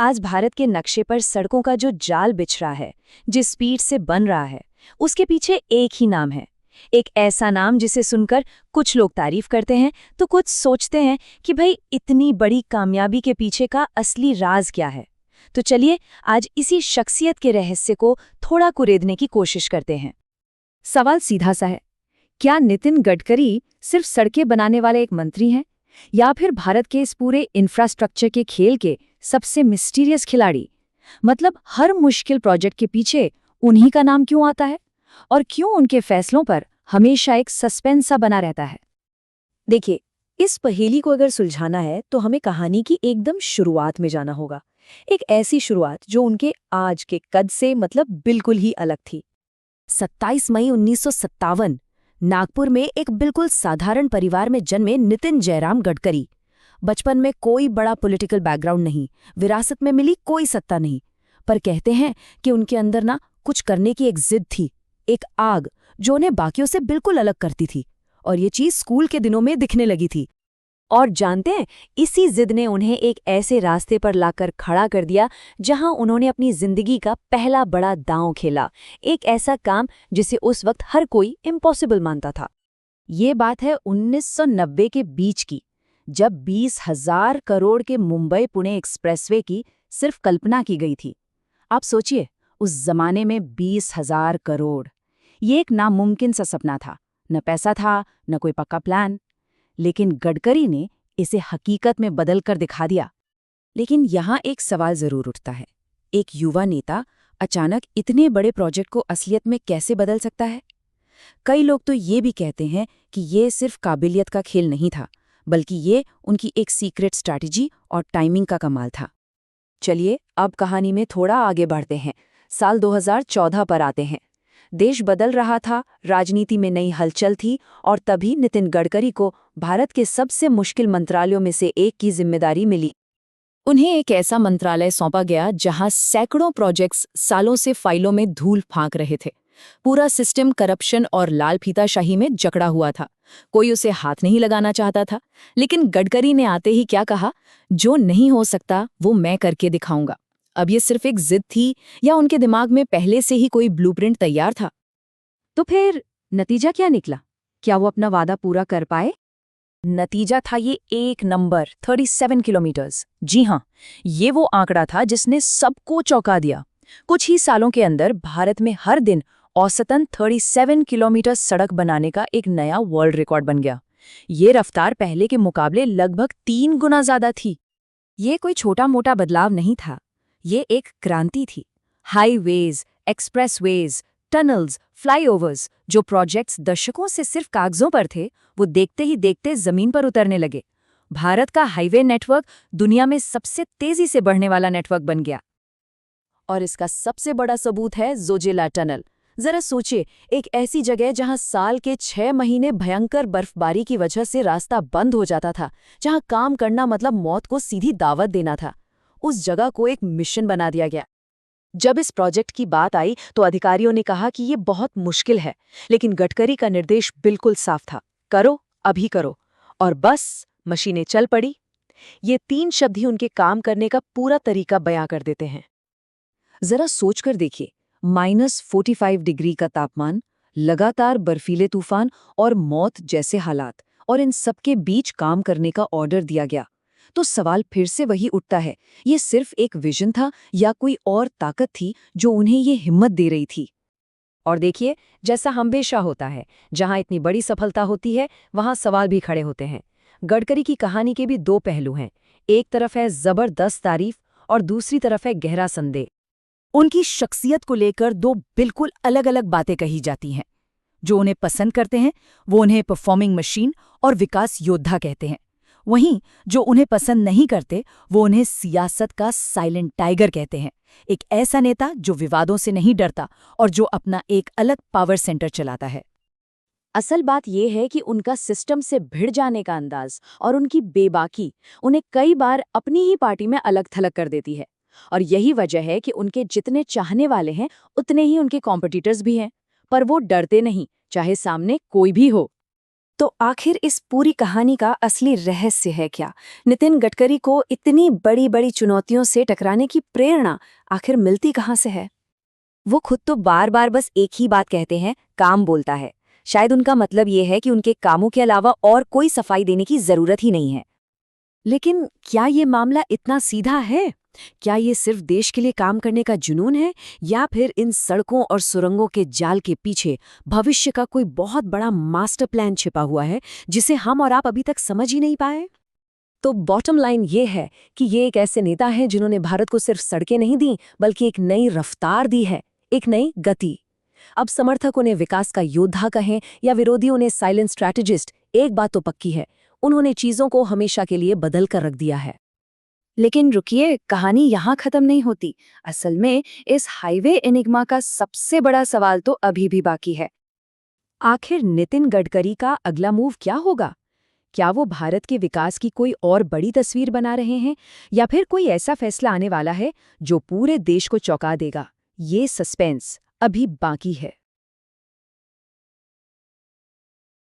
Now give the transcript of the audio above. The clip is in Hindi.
आज भारत के नक्शे पर सड़कों का जो जाल बिछ रहा है, जिस स्पीड से बन रहा है, उसके पीछे एक ही नाम है। एक ऐसा नाम जिसे सुनकर कुछ लोग तारीफ करते हैं तो कुछ सोचते हैं कि भाई इतनी बड़ी कामयाबी के पीछे का असली राज क्या है। तो चलिए आज इसी शख्सियत के रहस्य को थोड़ा कुरेदने की कोशिश करते हैं। सवाल सीधा सा है, क्या नितिन गडकरी सिर्फ सड़कें बनाने वाले एक मंत्री हैं या फिर भारत के इस पूरे इंफ्रास्ट्रक्चर के खेल के सबसे मिस्टीरियस खिलाड़ी? मतलब हर मुश्किल प्रोजेक्ट के पीछे उन्हीं का नाम क्यों आता है और क्यों उनके फैसलों पर हमेशा एक सस्पेंस सा बना रहता है? देखिए, इस पहेली को अगर सुलझाना है तो हमें कहानी की एकदम शुरुआत में जाना होगा। एक ऐसी शुरुआत जो उनके आज के कद से बिल्कुल ही अलग थी। 27 मई 1957 नागपुर में एक बिल्कुल साधारण परिवार में जन्मे नितिन जयराम गडकरी। बचपन में कोई बड़ा पॉलिटिकल बैकग्राउंड नहीं, विरासत में मिली कोई सत्ता नहीं, पर कहते हैं कि उनके अंदर कुछ करने की एक जिद थी, एक आग जो उन्हें बाकियों से बिल्कुल अलग करती थी। और ये चीज स्कूल के दिनों में दिखने लगी थी। और जानते हैं, इसी जिद ने उन्हें एक ऐसे रास्ते पर लाकर खड़ा कर दिया जहां उन्होंने अपनी जिंदगी का पहला बड़ा दांव खेला, एक ऐसा काम जिसे उस वक्त हर कोई इम्पॉसिबल मानता था। ये बात है 1990 के बीच की, जब 20,000 करोड़ के मुंबई पुणे एक्सप्रेसवे की सिर्फ कल्पना की गई थी। आप सोचिए, उस जमाने में 20,000 करोड़, ये एक नामुमकिन सा सपना था। न पैसा था, न कोई पक्का प्लान, लेकिन गडकरी ने इसे हकीकत में बदल कर दिखा दिया। लेकिन यहाँ एक सवाल जरूर उठता है, एक युवा नेता अचानक इतने बड़े प्रोजेक्ट को असलियत में कैसे बदल सकता है? कई लोग तो ये भी कहते हैं कि ये सिर्फ काबिलियत का खेल नहीं था, बल्कि ये उनकी एक सीक्रेट स्ट्रैटेजी और टाइमिंग का कमाल था। चलिए अब कहानी में थोड़ा आगे बढ़ते हैं। साल 2014 पर आते हैं। देश बदल रहा था, राजनीति में नई हलचल थी, और तभी नितिन गडकरी को भारत के सबसे मुश्किल मंत्रालयों में से एक की जिम्मेदारी मिली। उन्हें एक ऐसा मंत्रालय सौंपा गया जहां सैकड़ों प्रोजेक्ट्स सालों से फाइलों में धूल फांक रहे थे। पूरा सिस्टम करप्शन और लाल फीताशाही में जकड़ा हुआ था। कोई उसे हाथ नहीं लगाना चाहता था, लेकिन गडकरी ने आते ही क्या कहा, जो नहीं हो सकता वो मैं करके दिखाऊंगा। अब ये सिर्फ एक जिद थी या उनके दिमाग में पहले से ही कोई ब्लूप्रिंट तैयार था? तो फिर नतीजा क्या निकला? क्या वो अपना वादा पूरा कर पाए? नतीजा था ये एक नंबर, 37 किलोमीटर्स। जी हाँ, ये वो आंकड़ा था जिसने सबको चौंका दिया। कुछ ही सालों के अंदर भारत में हर दिन औसतन 37 किलोमीटर सड़क बनाने का एक नया वर्ल्ड रिकॉर्ड बन गया। ये रफ्तार पहले के मुकाबले लगभग 3 गुना ज्यादा थी। ये कोई छोटा मोटा बदलाव नहीं था, ये एक क्रांति थी। हाईवेज, एक्सप्रेसवेज, टनल्स, फ्लाईओवर्स, जो प्रोजेक्ट्स दशकों से सिर्फ कागजों पर थे, वो देखते ही देखते जमीन पर उतरने लगे। भारत का हाईवे नेटवर्क दुनिया में सबसे तेजी से बढ़ने वाला नेटवर्क बन गया। और इसका सबसे बड़ा सबूत है जोजिला टनल। जरा सोचिए, एक ऐसी जगह जहां साल के 6 महीने भयंकर बर्फबारी की वजह से रास्ता बंद हो जाता था, जहां काम करना मतलब मौत को सीधी दावत देना था, उस जगह को एक मिशन बना दिया गया। जब इस प्रोजेक्ट की बात आई तो अधिकारियों ने कहा कि ये बहुत मुश्किल है, लेकिन गडकरी का निर्देश बिल्कुल साफ था, करो, अभी करो। और बस मशीनें चल पड़ी। ये 3 शब्द ही उनके काम करने का पूरा तरीका बयां कर देते हैं। जरा सोचकर देखिए, -45 डिग्री का तापमान, लगातार बर्फीले तूफान और मौत जैसे हालात, और इन सबके बीच काम करने का ऑर्डर दिया गया। तो सवाल फिर से वही उठता है, ये सिर्फ एक विजन था या कोई और ताकत थी जो उन्हें ये हिम्मत दे रही थी? और देखिए, जैसा हमेशा होता है, जहां इतनी बड़ी सफलता होती है वहां सवाल भी खड़े होते हैं। गडकरी की कहानी के भी 2 पहलू हैं। एक तरफ है जबरदस्त तारीफ और दूसरी तरफ है गहरा संदेह। उनकी शख्सियत को लेकर 2 बिल्कुल अलग अलग बातें कही जाती हैं। जो उन्हें पसंद करते हैं वो उन्हें परफॉर्मिंग मशीन और विकास योद्धा कहते हैं। वहीं जो उन्हें पसंद नहीं करते वो उन्हें सियासत का साइलेंट टाइगर कहते हैं। एक ऐसा नेता जो विवादों से नहीं डरता और जो अपना एक अलग पावर सेंटर चलाता है। असल बात यह है कि उनका सिस्टम से भिड़ जाने का अंदाज और उनकी बेबाकी उन्हें कई बार अपनी ही पार्टी में अलग थलग कर देती है। और यही वजह है कि उनके जितने चाहने वाले हैं उतने ही उनके कॉम्पिटिटर्स भी हैं, पर वो डरते नहीं, चाहे सामने कोई भी हो। तो आखिर इस पूरी कहानी का असली रहस्य है क्या? नितिन गडकरी को इतनी बड़ी-बड़ी चुनौतियों से टकराने की प्रेरणा आखिर मिलती कहाँ से है? वो खुद तो बार बार बस एक ही बात कहते हैं, काम बोलता है। शायद उनका मतलब ये है कि उनके कामों के अलावा और कोई सफाई देने की जरूरत ही नहीं है। लेकिन क्या ये मामला इतना सीधा है? क्या ये सिर्फ देश के लिए काम करने का जुनून है, या फिर इन सड़कों और सुरंगों के जाल के पीछे भविष्य का कोई बहुत बड़ा मास्टर प्लान छिपा हुआ है जिसे हम और आप अभी तक समझ ही नहीं पाए? तो बॉटम लाइन ये है कि ये एक ऐसे नेता हैं जिन्होंने भारत को सिर्फ सड़कें नहीं दी, बल्कि एक नई रफ्तार दी है, एक नई गति। अब समर्थक उन्हें विकास का योद्धा कहें या विरोधी उन्हें साइलेंट स्ट्रैटेजिस्ट, एक बात तो पक्की है, उन्होंने चीजों को हमेशा के लिए बदल कर रख दिया है। लेकिन रुकिए, कहानी यहाँ खत्म नहीं होती। असल में इस हाईवे एनिग्मा का सबसे बड़ा सवाल तो अभी भी बाकी है। आखिर नितिन गडकरी का अगला मूव क्या होगा? क्या वो भारत के विकास की कोई और बड़ी तस्वीर बना रहे हैं, या फिर कोई ऐसा फैसला आने वाला है जो पूरे देश को चौंका देगा? ये सस्पेंस अभी बाकी है।